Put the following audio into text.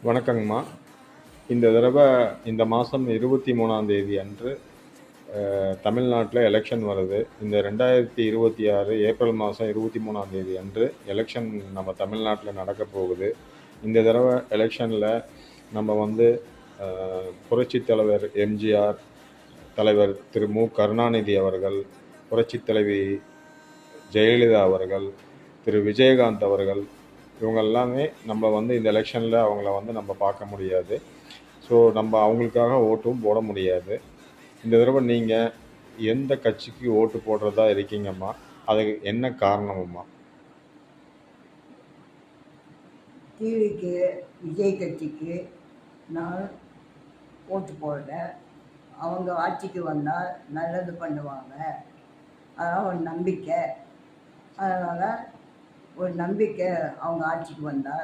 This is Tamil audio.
வணக்கங்கம்மா. இந்த தடவை இந்த மாதம் 23ஆம் தேதி அன்று தமிழ்நாட்டில் எலெக்ஷன் வருது. இந்த 2026 ஏப்ரல் மாதம் 23ஆம் தேதி அன்று எலெக்ஷன் நம்ம தமிழ்நாட்டில் நடக்க போகுது. இந்த தடவை எலெக்ஷனில் நம்ம புரட்சித் தலைவர் எம்ஜிஆர், தலைவர் திரு மு கருணாநிதி அவர்கள், புரட்சித் தலைவி ஜெயலலிதா அவர்கள், திரு விஜயகாந்த் அவர்கள், இவங்க எல்லாமே நம்ம இந்த எலெக்ஷனில் அவங்கள நம்ம பார்க்க முடியாது. ஸோ நம்ம அவங்களுக்காக ஓட்டும் போட முடியாது. இந்த தடவை நீங்கள் எந்த கட்சிக்கு ஓட்டு போடுறதா இருக்கீங்கம்மா? அதுக்கு என்ன காரணம்மா? டிவிக்கு விஜய் கட்சிக்கு நான் ஓட்டு போடுறேன். அவங்க ஆட்சிக்கு வந்தால் நல்லது பண்ணுவாங்க, அதான் ஒரு நம்பிக்கை. அதனால் ஒரு நம்பிக்கை அவங்க ஆட்சிக்கு வந்தால்